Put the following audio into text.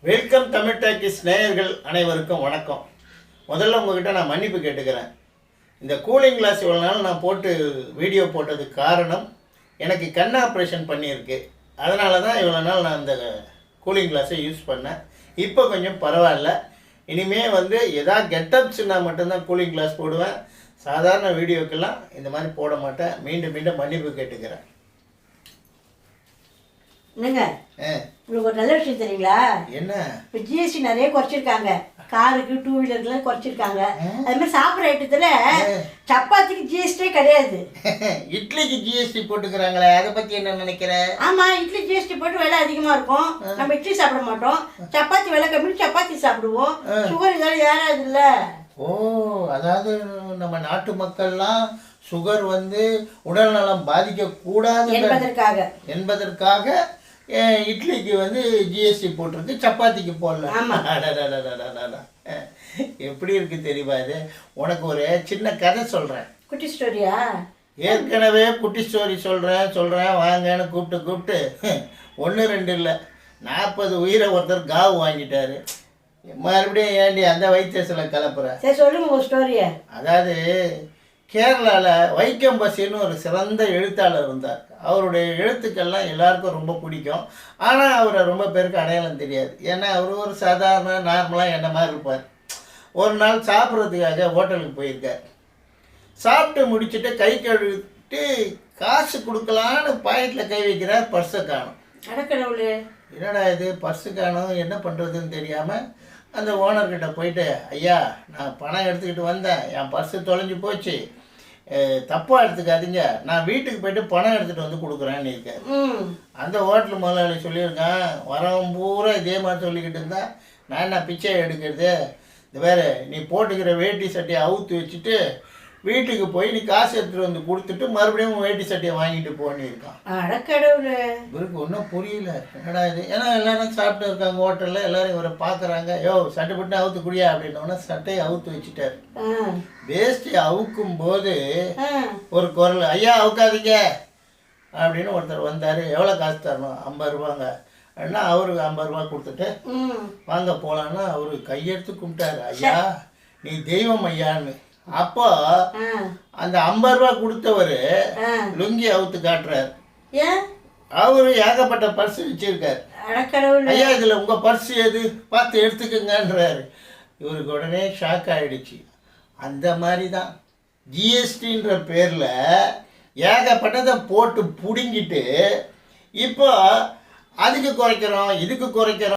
Welcome Tamil talkies நேயர்கள் அனைவருக்கும் வணக்கம். முதல்ல உங்ககிட்ட நான் மன்னிப்பு கேட்டுக்கிறேன். இந்த கூலிங் கிளாஸ் இவ்வளோ நாள் நான் போட்டு வீடியோ போட்டதுக்கு காரணம் எனக்கு கண் ஆப்ரேஷன் பண்ணியிருக்கு. அதனால தான் இவ்வளோ நாள் நான் இந்த கூலிங் கிளாஸை யூஸ் பண்ணேன். இப்போ கொஞ்சம் பரவாயில்ல. இனிமேல் எதாவது கெட்டப்ஸ்னா மட்டும்தான் கூலிங் கிளாஸ் போடுவேன். சாதாரண வீடியோக்கெல்லாம் இந்த மாதிரி போட மாட்டேன். மீண்டும் மீண்டும் மன்னிப்பு கேட்டுக்கிறேன். என்னங்க உங்களுக்கு ஒரு நல்ல விஷயம் தெரியுங்களா? என்ன? இப்போ ஜிஎஸ்டி நிறைய குறைச்சிருக்காங்க. காருக்கு, டூ வீலருக்குலாம் குறைச்சிருக்காங்க. அது மாதிரி சாப்பிட்ற ஐட்டத்தில் சப்பாத்திக்கு ஜிஎஸ்டியே கிடையாது. இட்லிக்கு ஜிஎஸ்டி போட்டுக்கிறாங்களே, அதை பற்றி என்ன நினைக்கிற? ஆமாம், இட்லி ஜிஎஸ்டி போட்டு விலை அதிகமாக இருக்கும். நம்ம இட்லி சாப்பிட மாட்டோம். சப்பாத்தி விலை கம்மி, சப்பாத்தி சாப்பிடுவோம். சுகர் இதெல்லாம் ஏறாது இல்லை? ஓ, அதாவது நம்ம நாட்டு மக்கள்லாம் சுகர் உடல் நலம் பாதிக்கக்கூடாது என்பதற்காக இட்லிக்கு ஜிஎஸ்டி போட்டிருக்கு, சப்பாத்திக்கு போடல. எப்படி இருக்கு தெரியுமா? இது உனக்கு ஒரு சின்ன கதை சொல்கிறேன். குட்டி ஸ்டோரியா? ஏற்கனவே குட்டி ஸ்டோரி சொல்கிறேன் வாங்கன்னு கூப்பிட்டு 1-2 இல்லை 40 உயிரை ஒருத்தர் காவு வாங்கிட்டாரு. மறுபடியும் ஏண்டி அந்த வைத்தியத்தில் கலப்புற? சரி, சொல்லுங்க ஒரு ஸ்டோரியை. அதாவது கேரளாவில் வைக்கம் பசின்னு ஒரு சிறந்த எழுத்தாளர் இருந்தார். அவருடைய எழுத்துக்கள்லாம் எல்லாருக்கும் ரொம்ப பிடிக்கும். ஆனால் அவரை ரொம்ப பேருக்கு அடையாளம் தெரியாது. ஏன்னா அவர் ஒரு சாதாரண நார்மலாக என்ன மாதிரி இருப்பார். ஒரு நாள் சாப்பிட்றதுக்காக ஹோட்டலுக்கு போயிருக்கார். சாப்பிட்டு முடிச்சுட்டு கை கழுவிட்டு காசு கொடுக்கலான்னு பாக்கெட்டில் கை வைக்கிறார். பர்ஸை காணும். அடக்கடவுளே, என்னடா இது பர்ஸு காணும், என்ன பண்ணுறதுன்னு தெரியாமல் அந்த ஓனர்கிட்ட போயிட்டு, ஐயா நான் பணம் எடுத்துக்கிட்டு வந்தேன், என் பர்ஸு தொலைஞ்சி போச்சு, தப்பாக எடுத்துக்காதீங்க, நான் வீட்டுக்கு போயிட்டு பணம் எடுத்துகிட்டு கொடுக்குறேன்னு இருக்கார். அந்த ஹோட்டல் முதலாளி சொல்லியிருக்கான், வரவன் பூரா இதே மாதிரி சொல்லிக்கிட்டு இருந்தா நான் என்ன பிச்சை எடுக்கிறது? இந்த வேறு நீ போட்டுக்கிற வேட்டி சட்டையை அவுத்து வச்சுட்டு வீட்டுக்கு போய் நீ காசு எடுத்துகிட்டு கொடுத்துட்டு மறுபடியும் வேட்டி சட்டையை வாங்கிட்டு போன்னு இருக்கான். அடக்கடவுளே, இவருக்கு ஒன்றும் புரியல, என்னடா இது? ஏன்னா எல்லாரும் சாப்பிட்டு இருக்காங்க ஹோட்டலில், எல்லாரும் இவரை பார்க்குறாங்க. யோ சட்டை போட்டு அவுத்து குடியா அப்படின்னோடனே சட்டையை அவுத்து வச்சுட்டார். வேஷ்டியை அவுக்கும் போது ஒரு குரல், ஐயா அவுக்காதீங்க அப்படின்னு ஒருத்தர் வந்தார். எவ்வளோ காசு தரணும்? 50 ரூபாங்க. அப்படின்னா அவருக்கு 50 ரூபா கொடுத்துட்டு வாங்க போகலான்னா அவரு கையெடுத்து கும்பிட்டாரு, ஐயா நீ தெய்வம் ஐயான்னு. அப்போ அந்த 50 ரூபா கொடுத்தவர் லுங்கி அவுத்து காட்டுறாரு. அவரு ஏகப்பட்ட பர்ஸ் வச்சிருக்காரு. ஐயா இதுல உங்க பர்ஸ் எது பார்த்து எடுத்துக்கங்கன்றாரு. இவருக்கு உடனே ஷாக் ஆயிடுச்சு. அந்த மாதிரி தான் ஜிஎஸ்டின்ற பேர்ல ஏகப்பட்டதை போட்டு பிடுங்கிட்டு இப்போ அதுக்கு குறைக்கிறோம், இதுக்கு குறைக்கிறோம்.